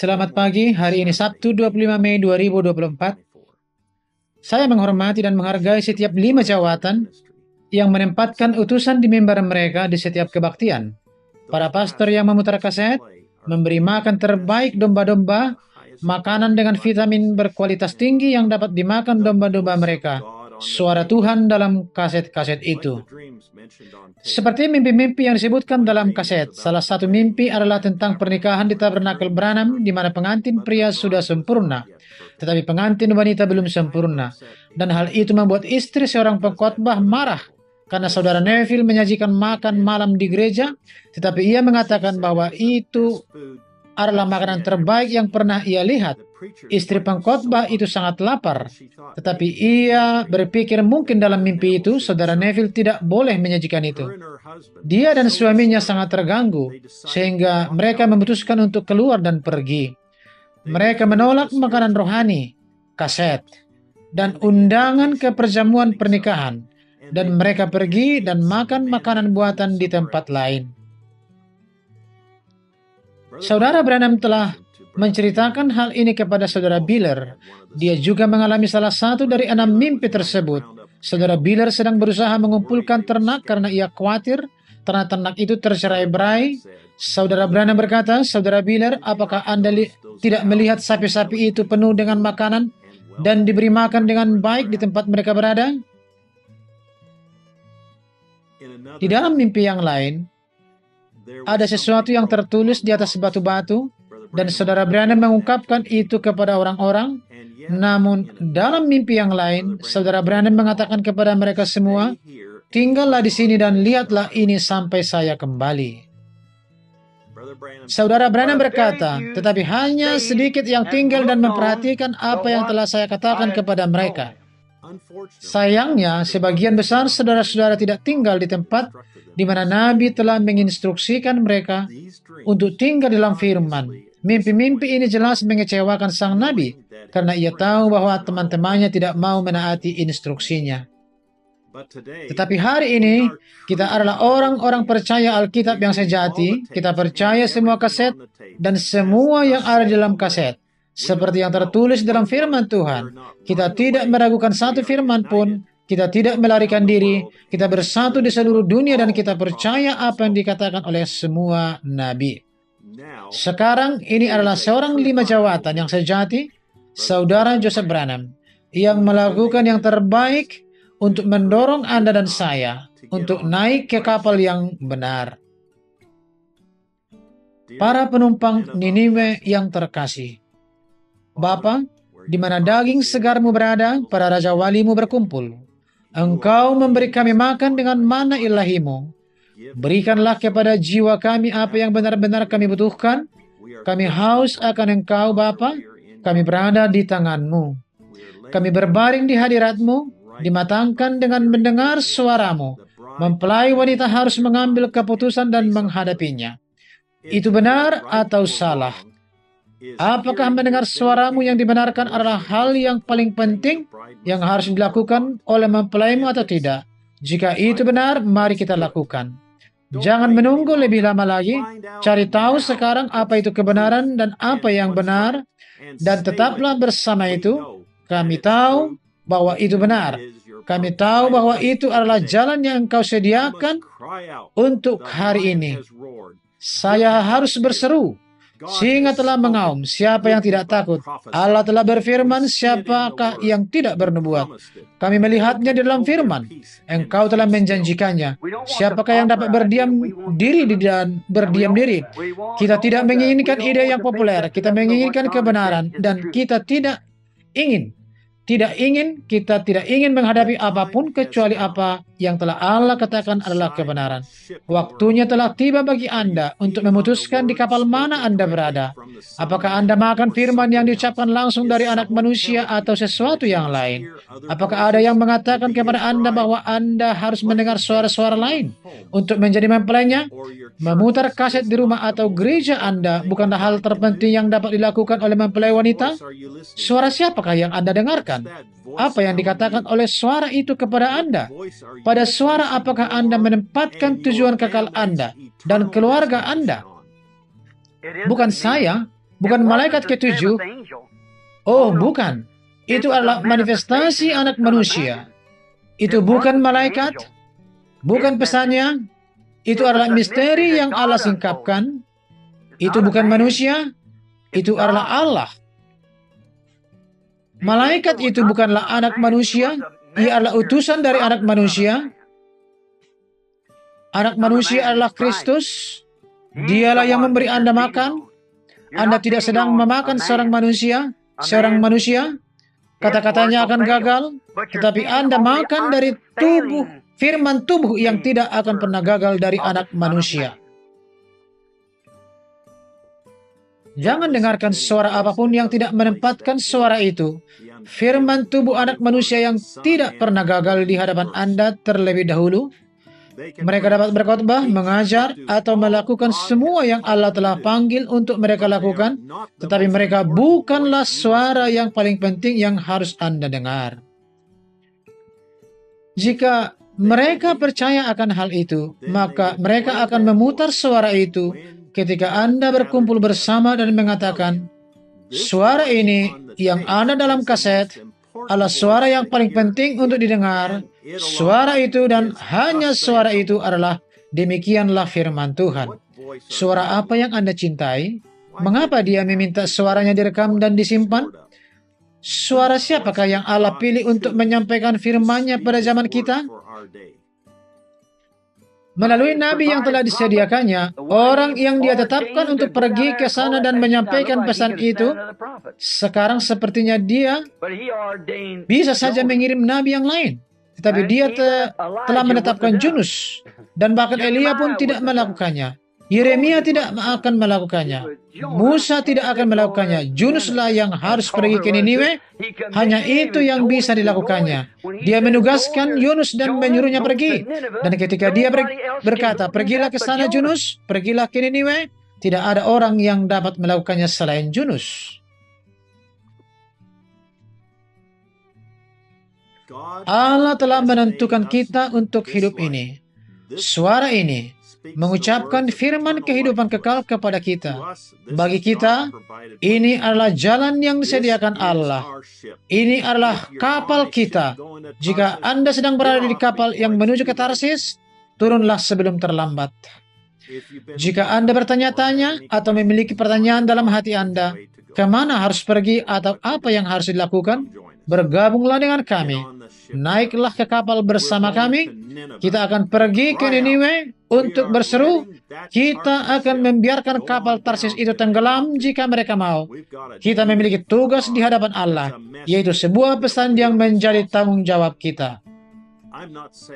Selamat pagi, hari ini Sabtu 25 Mei 2024. Saya menghormati dan menghargai setiap 5 jawatan yang menempatkan utusan di mimbar mereka di setiap kebaktian. Para pastor yang memutar kaset, memberi makan terbaik domba-domba, makanan dengan vitamin berkualitas tinggi yang dapat dimakan domba-domba mereka. Suara Tuhan dalam kaset-kaset itu. Seperti mimpi-mimpi yang disebutkan dalam kaset, salah satu mimpi adalah tentang pernikahan di Tabernakel Branham di mana pengantin pria sudah sempurna, tetapi pengantin wanita belum sempurna. Dan hal itu membuat istri seorang pengkhotbah marah karena saudara Neville menyajikan makan malam di gereja, tetapi ia mengatakan bahwa itu adalah makanan terbaik yang pernah ia lihat. Istri pengkhotbah itu sangat lapar, tetapi ia berpikir mungkin dalam mimpi itu saudara Neville tidak boleh menyajikan itu. Dia dan suaminya sangat terganggu, sehingga mereka memutuskan untuk keluar dan pergi. Mereka menolak makanan rohani, kaset, dan undangan ke perjamuan pernikahan, dan mereka pergi dan makan makanan buatan di tempat lain. Saudara Branham telah menceritakan hal ini kepada saudara Biller. Dia juga mengalami salah satu dari 6 mimpi tersebut. Saudara Biller sedang berusaha mengumpulkan ternak karena ia khawatir ternak-ternak itu tercerai-berai. Saudara Branham berkata, "Saudara Biller, apakah Anda tidak melihat sapi-sapi itu penuh dengan makanan dan diberi makan dengan baik di tempat mereka berada?" Di dalam mimpi yang lain, ada sesuatu yang tertulis di atas batu-batu, dan saudara Branham mengungkapkan itu kepada orang-orang. Namun, dalam mimpi yang lain, saudara Branham mengatakan kepada mereka semua, "Tinggallah di sini dan lihatlah ini sampai saya kembali." Saudara Branham berkata, "Tetapi hanya sedikit yang tinggal dan memperhatikan apa yang telah saya katakan kepada mereka." Sayangnya, sebagian besar saudara-saudara tidak tinggal di tempat di mana Nabi telah menginstruksikan mereka untuk tinggal dalam firman. Mimpi-mimpi ini jelas mengecewakan sang Nabi karena ia tahu bahwa teman-temannya tidak mau menaati instruksinya. Tetapi hari ini, kita adalah orang-orang percaya Alkitab yang sejati. Kita percaya semua kaset dan semua yang ada di dalam kaset. Seperti yang tertulis dalam firman Tuhan. Kita tidak meragukan satu firman pun. Kita tidak melarikan diri. Kita bersatu di seluruh dunia dan kita percaya apa yang dikatakan oleh semua nabi. Sekarang ini adalah seorang 5 jawatan yang sejati, saudara Joseph Branham, yang melakukan yang terbaik untuk mendorong Anda dan saya untuk naik ke kapal yang benar. Para penumpang Niniwe yang terkasih, Bapa, di mana daging segarmu berada, para raja walimu berkumpul. Engkau memberi kami makan dengan mana ilahimu. Berikanlah kepada jiwa kami apa yang benar-benar kami butuhkan. Kami haus akan Engkau, Bapa. Kami berada di tangan-Mu. Kami berbaring di hadirat-Mu, dimatangkan dengan mendengar suara-Mu. Mempelai wanita harus mengambil keputusan dan menghadapinya. Itu benar atau salah? Apakah mendengar suara-Mu yang dibenarkan adalah hal yang paling penting yang harus dilakukan oleh mempelaimu atau tidak? Jika itu benar, mari kita lakukan. Jangan menunggu lebih lama lagi. Cari tahu sekarang apa itu kebenaran dan apa yang benar. Dan tetaplah bersama itu. Kami tahu bahwa itu benar. Kami tahu bahwa itu adalah jalan yang Engkau sediakan untuk hari ini. Saya harus berseru. Singa telah mengaum, siapa yang tidak takut? Allah telah berfirman, siapakah yang tidak bernubuat? Kami melihatnya di dalam firman. Engkau telah menjanjikannya. Siapakah yang dapat berdiam diri dan berdiam diri? Kita tidak menginginkan ide yang populer. Kita menginginkan kebenaran. Dan kita tidak ingin menghadapi apapun kecuali apa yang telah Allah katakan adalah kebenaran. Waktunya telah tiba bagi Anda untuk memutuskan di kapal mana Anda berada. Apakah Anda makan firman yang diucapkan langsung dari anak manusia atau sesuatu yang lain? Apakah ada yang mengatakan kepada Anda bahwa Anda harus mendengar suara-suara lain untuk menjadi mempelainya? Memutar kaset di rumah atau gereja Anda bukanlah hal terpenting yang dapat dilakukan oleh mempelai wanita? Suara siapakah yang Anda dengarkan? Apa yang dikatakan oleh suara itu kepada Anda? Pada suara apakah Anda menempatkan tujuan kekal Anda dan keluarga Anda? Bukan saya, bukan malaikat ketujuh. Oh, bukan. Itu adalah manifestasi anak manusia. Itu bukan malaikat, bukan pesannya. Itu adalah misteri yang Allah singkapkan. Itu bukan manusia, itu adalah Allah. Malaikat itu bukanlah anak manusia, ia adalah utusan dari anak manusia. Anak manusia adalah Kristus. Dialah yang memberi Anda makan. Anda tidak sedang memakan seorang manusia. Kata-katanya akan gagal, tetapi Anda makan dari firman tubuh yang tidak akan pernah gagal dari anak manusia. Jangan dengarkan suara apapun yang tidak menempatkan suara itu. Firman tubuh anak manusia yang tidak pernah gagal di hadapan Anda terlebih dahulu. Mereka dapat berkhotbah, mengajar, atau melakukan semua yang Allah telah panggil untuk mereka lakukan, tetapi mereka bukanlah suara yang paling penting yang harus Anda dengar. Jika mereka percaya akan hal itu, maka mereka akan memutar suara itu ketika Anda berkumpul bersama dan mengatakan, suara ini yang ada dalam kaset adalah suara yang paling penting untuk didengar. Suara itu dan hanya suara itu adalah demikianlah firman Tuhan. Suara apa yang Anda cintai? Mengapa dia meminta suaranya direkam dan disimpan? Suara siapakah yang Allah pilih untuk menyampaikan firman-Nya pada zaman kita? Melalui nabi yang telah disediakannya, orang yang dia tetapkan untuk pergi ke sana dan menyampaikan pesan itu, sekarang sepertinya dia bisa saja mengirim nabi yang lain. Tetapi dia telah menetapkan Yunus, dan bahkan Elia pun tidak melakukannya. Yeremia tidak akan melakukannya. Musa tidak akan melakukannya. Yunuslah yang harus pergi ke Niniwe. Hanya itu yang bisa dilakukannya. Dia menugaskan Yunus dan menyuruhnya pergi. Dan ketika dia berkata, pergilah ke sana Yunus, pergilah ke Niniwe, tidak ada orang yang dapat melakukannya selain Yunus. Allah telah menentukan kita untuk hidup ini. Suara ini mengucapkan firman kehidupan kekal kepada kita. Bagi kita, ini adalah jalan yang disediakan Allah. Ini adalah kapal kita. Jika Anda sedang berada di kapal yang menuju ke Tarsis, turunlah sebelum terlambat. Jika Anda bertanya-tanya atau memiliki pertanyaan dalam hati Anda, kemana harus pergi atau apa yang harus dilakukan, bergabunglah dengan kami. Naiklah ke kapal bersama kami. Kita akan pergi ke Niniwe untuk berseru. Kita akan membiarkan kapal Tarsis itu tenggelam jika mereka mau. Kita memiliki tugas di hadapan Allah, yaitu sebuah pesan yang menjadi tanggung jawab kita.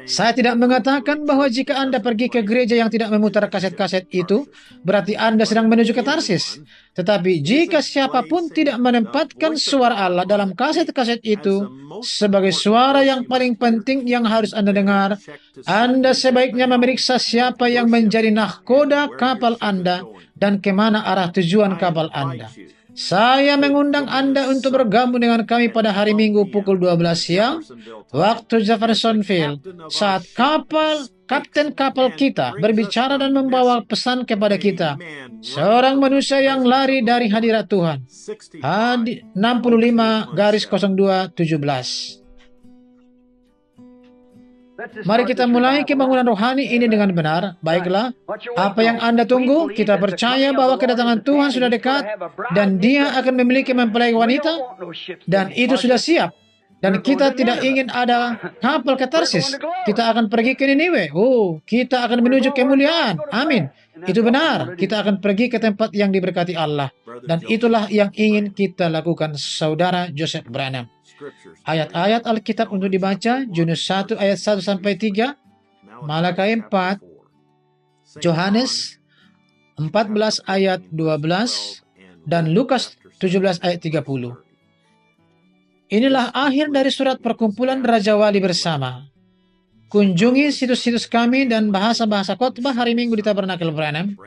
Saya tidak mengatakan bahwa jika Anda pergi ke gereja yang tidak memutar kaset-kaset itu, berarti Anda sedang menuju ke Tarsis. Tetapi jika siapapun tidak menempatkan suara Allah dalam kaset-kaset itu sebagai suara yang paling penting yang harus Anda dengar, Anda sebaiknya memeriksa siapa yang menjadi nahkoda kapal Anda dan kemana arah tujuan kapal Anda. Saya mengundang Anda untuk bergabung dengan kami pada hari Minggu pukul 12 siang, waktu Jeffersonville, saat kapten kapal kita berbicara dan membawa pesan kepada kita. Seorang manusia yang lari dari hadirat Tuhan. 65-02-17. Mari kita mulai kebangunan rohani ini dengan benar. Baiklah, apa yang Anda tunggu? Kita percaya bahwa kedatangan Tuhan sudah dekat dan Dia akan memiliki mempelai wanita, dan itu sudah siap. Dan kita tidak ingin ada kapal ke Tarsis. Kita akan pergi ke Niniwe. Kita akan menuju kemuliaan. Amin. Itu benar. Kita akan pergi ke tempat yang diberkati Allah. Dan itulah yang ingin kita lakukan, Saudara Joseph Branham. Ayat-ayat Alkitab untuk dibaca, Yunus 1 ayat 1-3, Malakai 4, Yohanes 14 ayat 12, dan Lukas 17 ayat 30. Inilah akhir dari surat perkumpulan Raja Wali bersama. Kunjungi situs-situs kami dan bahasa-bahasa khotbah hari Minggu di Tabernakel Branham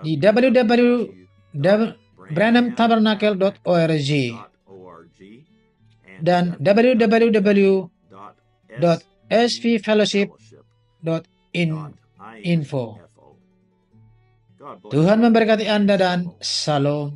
di www.branhamtabernacle.org dan www.svfellowship.info. Tuhan memberkati Anda dan Salam.